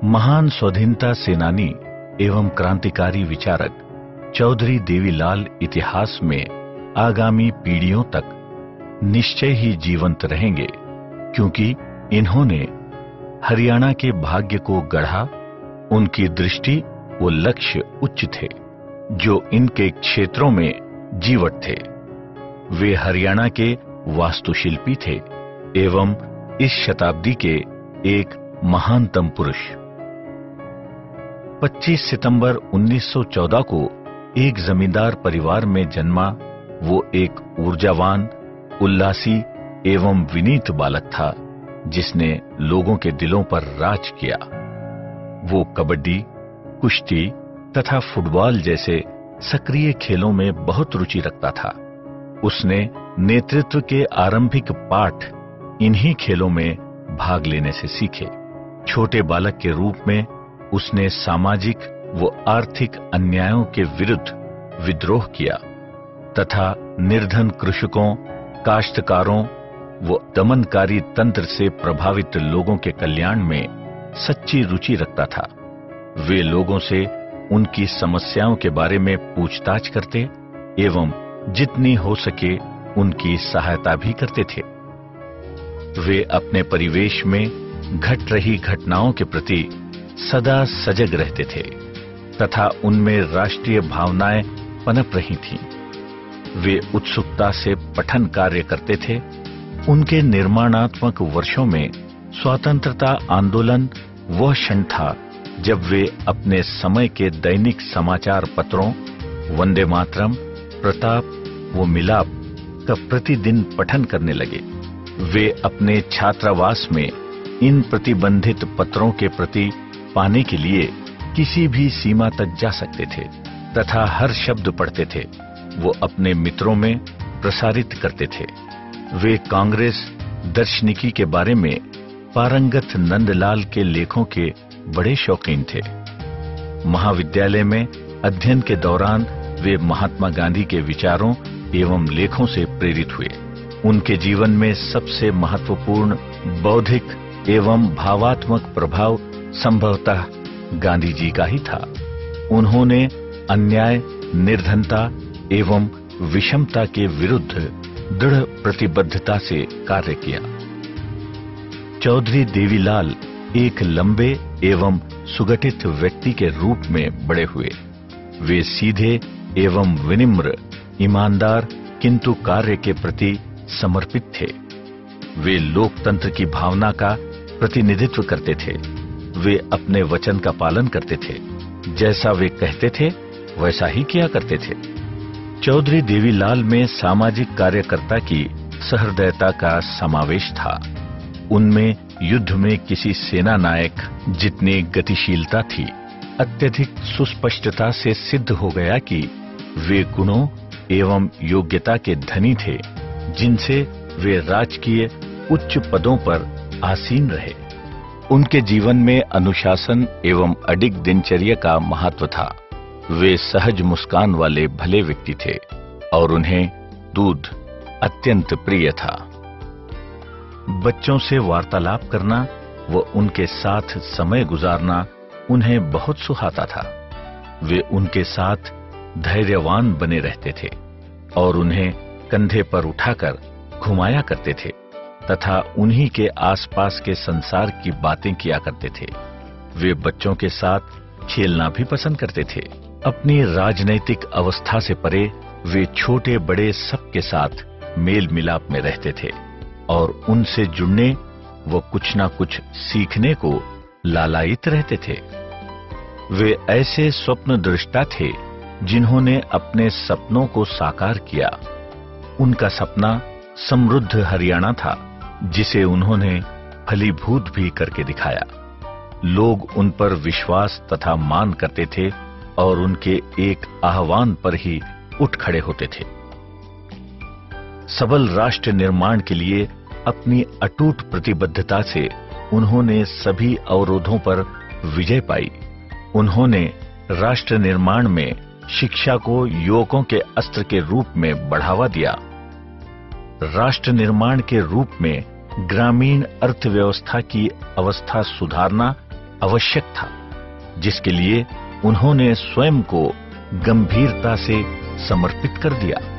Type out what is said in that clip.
महान स्वाधीनता सेनानी एवं क्रांतिकारी विचारक चौधरी देवीलाल इतिहास में आगामी पीढ़ियों तक निश्चय ही जीवंत रहेंगे, क्योंकि इन्होंने हरियाणा के भाग्य को गढ़ा। उनकी दृष्टि व लक्ष्य उच्च थे, जो इनके क्षेत्रों में जीवट थे। वे हरियाणा के वास्तुशिल्पी थे एवं इस शताब्दी के एक महानतम पुरुष। 25 सितंबर 1914 को एक जमींदार परिवार में जन्मा वो एक ऊर्जावान, उल्लासी एवं विनीत बालक था, जिसने लोगों के दिलों पर राज किया। वो कबड्डी, कुश्ती तथा फुटबॉल जैसे सक्रिय खेलों में बहुत रुचि रखता था। उसने नेतृत्व के आरंभिक पाठ इन्हीं खेलों में भाग लेने से सीखे। छोटे बालक के रूप में उसने सामाजिक व आर्थिक अन्यायों के विरुद्ध विद्रोह किया तथा निर्धन कृषकों, काश्तकारों व दमनकारी तंत्र से प्रभावित लोगों के कल्याण में सच्ची रुचि रखता था। वे लोगों से उनकी समस्याओं के बारे में पूछताछ करते एवं जितनी हो सके उनकी सहायता भी करते थे। वे अपने परिवेश में घट रही घटनाओं के प्रति सदा सजग रहते थे तथा उनमें राष्ट्रीय भावनाएं पनप रही थीं। वे उत्सुकता से पठन कार्य करते थे। उनके निर्माणात्मक वर्षों में स्वतंत्रता आंदोलन वह क्षण था जब वे अपने समय के दैनिक समाचार पत्रों वंदे मातरम, प्रताप व मिलाप का प्रतिदिन पठन करने लगे। वे अपने छात्रावास में इन प्रतिबंधित पत्रों के प्रति पाने के लिए किसी भी सीमा तक जा सकते थे तथा हर शब्द पढ़ते थे वो अपने मित्रों में प्रसारित करते थे। वे कांग्रेस दर्शनिकी के बारे में पारंगत नंदलाल के लेखों के बड़े शौकीन थे। महाविद्यालय में अध्ययन के दौरान वे महात्मा गांधी के विचारों एवं लेखों से प्रेरित हुए। उनके जीवन में सबसे महत्वपूर्ण बौद्धिक एवं भावात्मक प्रभाव संभवतः गांधी जी का ही था। उन्होंने अन्याय, निर्धनता एवं विषमता के विरुद्ध दृढ़ प्रतिबद्धता से कार्य किया। चौधरी देवीलाल एक लंबे एवं सुगठित व्यक्ति के रूप में बड़े हुए। वे सीधे एवं विनम्र, ईमानदार किंतु कार्य के प्रति समर्पित थे। वे लोकतंत्र की भावना का प्रतिनिधित्व करते थे। वे अपने वचन का पालन करते थे। जैसा वे कहते थे वैसा ही किया करते थे। चौधरी देवीलाल में सामाजिक कार्यकर्ता की सहृदयता का समावेश था। उनमें युद्ध में किसी सेना नायक जितनी गतिशीलता थी। अत्यधिक सुस्पष्टता से सिद्ध हो गया कि वे गुणों एवं योग्यता के धनी थे, जिनसे वे राजकीय उच्च पदों पर आसीन रहे। उनके जीवन में अनुशासन एवं अडिग दिनचर्या का महत्व था। वे सहज मुस्कान वाले भले व्यक्ति थे और उन्हें दूध अत्यंत प्रिय था। बच्चों से वार्तालाप करना व उनके साथ समय गुजारना उन्हें बहुत सुहाता था। वे उनके साथ धैर्यवान बने रहते थे और उन्हें कंधे पर उठाकर घुमाया करते थे तथा उन्हीं के आसपास के संसार की बातें किया करते थे। वे बच्चों के साथ खेलना भी पसंद करते थे। अपनी राजनैतिक अवस्था से परे वे छोटे बड़े सबके साथ मेल मिलाप में रहते थे और उनसे जुड़ने व कुछ ना कुछ सीखने को लालायित रहते थे। वे ऐसे स्वप्न दृष्टा थे जिन्होंने अपने सपनों को साकार किया। उनका सपना समृद्ध हरियाणा था, जिसे उन्होंने फलीभूत भी करके दिखाया। लोग उन पर विश्वास तथा मान करते थे और उनके एक आह्वान पर ही उठ खड़े होते थे। सबल राष्ट्र निर्माण के लिए अपनी अटूट प्रतिबद्धता से उन्होंने सभी अवरोधों पर विजय पाई। उन्होंने राष्ट्र निर्माण में शिक्षा को युवकों के अस्त्र के रूप में बढ़ावा दिया। राष्ट्र निर्माण के रूप में ग्रामीण अर्थव्यवस्था की अवस्था सुधारना आवश्यक था, जिसके लिए उन्होंने स्वयं को गंभीरता से समर्पित कर दिया।